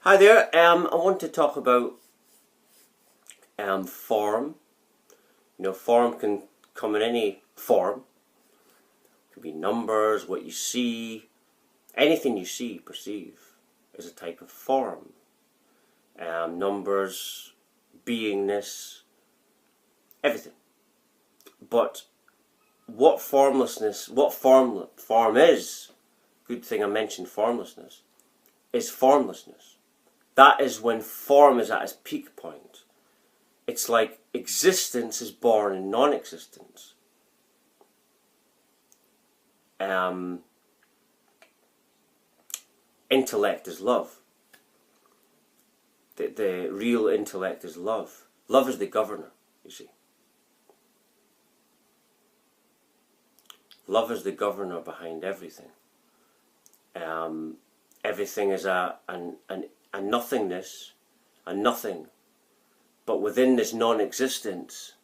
Hi there. I want to talk about form. Form can come in any form. It could be numbers, what you see, anything you see, perceive, is a type of form. Numbers, beingness, everything. But what formlessness, what form is, good thing I mentioned formlessness, is formlessness. That is when form is at its peak point. It's like existence is born in non-existence. Intellect is love. The real intellect is love. Love is the governor, you see. Love is the governor behind everything. Everything is a nothingness, a nothing. But within this non-existence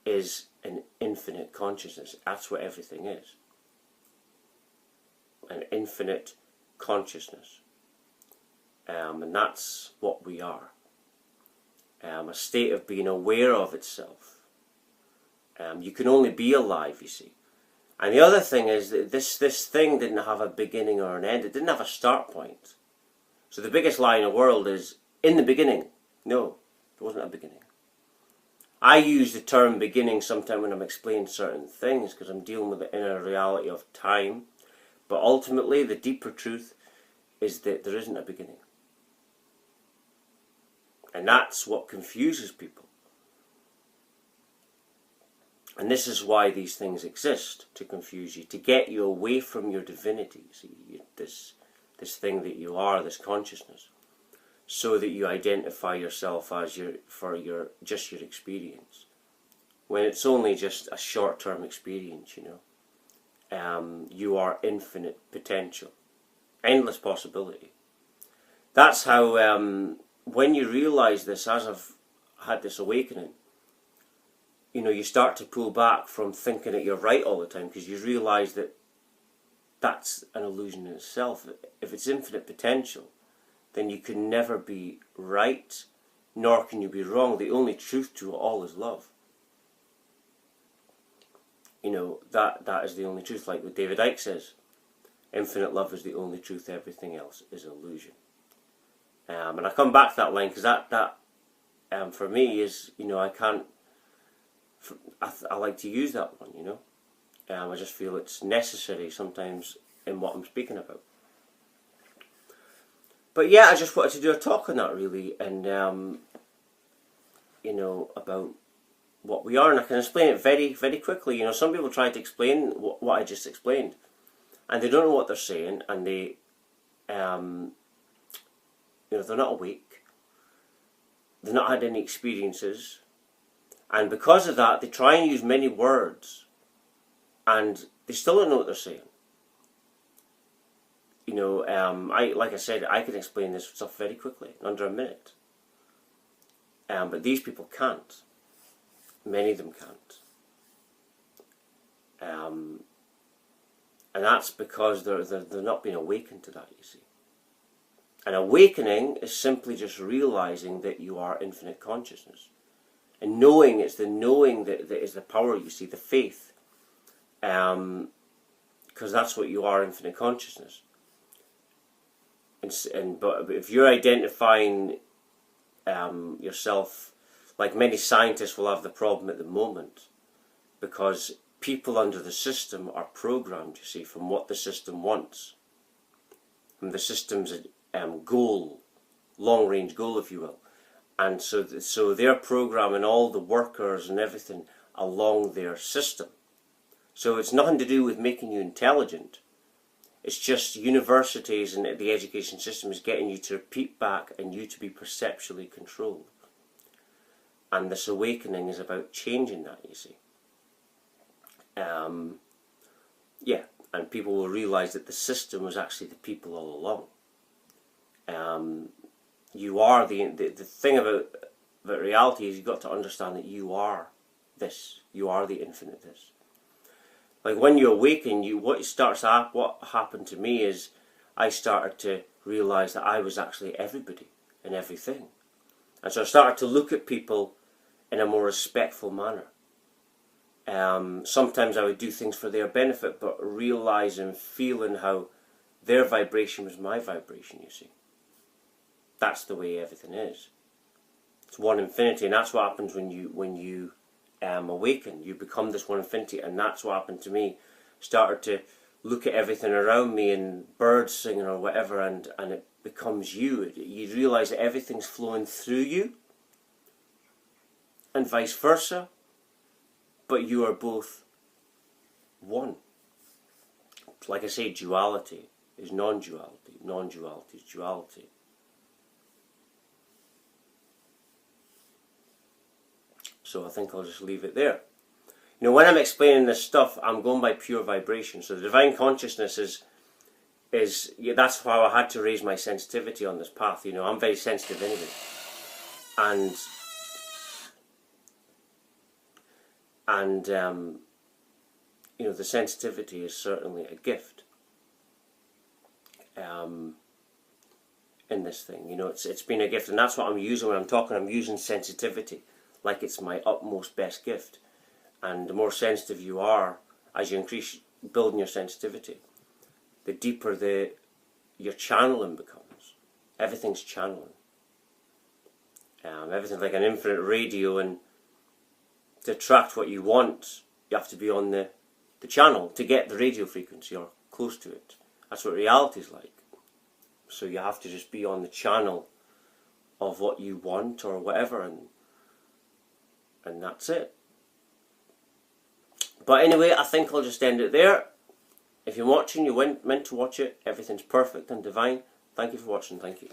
is an infinite consciousness. That's what everything is. An infinite consciousness. And that's what we are. A state of being aware of itself. You can only be alive, you see. And the other thing is that this thing didn't have a beginning or an end. It didn't have a start point. So the biggest lie in the world is, in the beginning. No, there wasn't a beginning. I use the term beginning sometimes when I'm explaining certain things because I'm dealing with the inner reality of time. But ultimately, the deeper truth is that there isn't a beginning. And that's what confuses people. And this is why these things exist, to confuse you, to get you away from your divinity, see, this thing that you are, this consciousness, so that you identify yourself as your experience, when it's only just a short-term experience, you are infinite potential, endless possibility. That's how, when you realise this, as I've had this awakening, you start to pull back from thinking that you're right all the time, because you realise that that's an illusion in itself. If it's infinite potential, then you can never be right, nor can you be wrong. The only truth to it all is love. That is the only truth. Like what David Icke says, infinite love is the only truth, everything else is illusion. And I come back to that line because that for me is, I can't, I like to use that one, I just feel it's necessary sometimes in what I'm speaking about. But yeah, I just wanted to do a talk on that really, and about what we are, and I can explain it very, very quickly. Some people try to explain what I just explained, and they don't know what they're saying, and they, they're not awake, they've not had any experiences, and because of that, they try and use many words, and they still don't know what they're saying. Like I said, I can explain this stuff very quickly, under a minute. But these people can't. Many of them can't. And that's because they're not being awakened to that, you see. An awakening is simply just realizing that you are infinite consciousness. And knowing, it's the knowing that is the power, you see, the faith. Because that's what you are, infinite consciousness. But if you're identifying yourself, like many scientists will have the problem at the moment, because people under the system are programmed, you see, from what the system wants, from the system's goal, long-range goal, if you will, and so they're programming all the workers and everything along their system. So it's nothing to do with making you intelligent. It's just universities and the education system is getting you to repeat back and you to be perceptually controlled. And this awakening is about changing that, you see. Yeah, and people will realise that the system was actually the people all along. You are the thing about reality is you've got to understand that you are this. You are the infinite this. Like when you awaken, what happened to me is I started to realised that I was actually everybody and everything. And so I started to look at people in a more respectful manner. Sometimes I would do things for their benefit, but realising, feeling how their vibration was my vibration, you see. That's the way everything is. It's one infinity, and that's what happens when you awaken. You become this one infinity, and that's what happened to me. Started to look at everything around me and birds singing or whatever, and it becomes you. You realise that everything's flowing through you, and vice versa, but you are both one. Like I say, duality is non-duality, non-duality is duality. So I think I'll just leave it there. You know, when I'm explaining this stuff, I'm going by pure vibration. So the divine consciousness is that's how I had to raise my sensitivity on this path. You know, I'm very sensitive anyway. And you know, the sensitivity is certainly a gift in this thing. You know, it's been a gift, and that's what I'm using when I'm talking. I'm using sensitivity like it's my utmost best gift. And the more sensitive you are, as you increase building your sensitivity, the deeper your channeling becomes. Everything's channeling. Everything's like an infinite radio, and to attract what you want, you have to be on the channel to get the radio frequency or close to it. That's what reality is like. So you have to just be on the channel of what you want or whatever, and that's it. But anyway, I think I'll just end it there. If you're watching, you meant to watch it. Everything's perfect and divine. Thank you for watching. Thank you.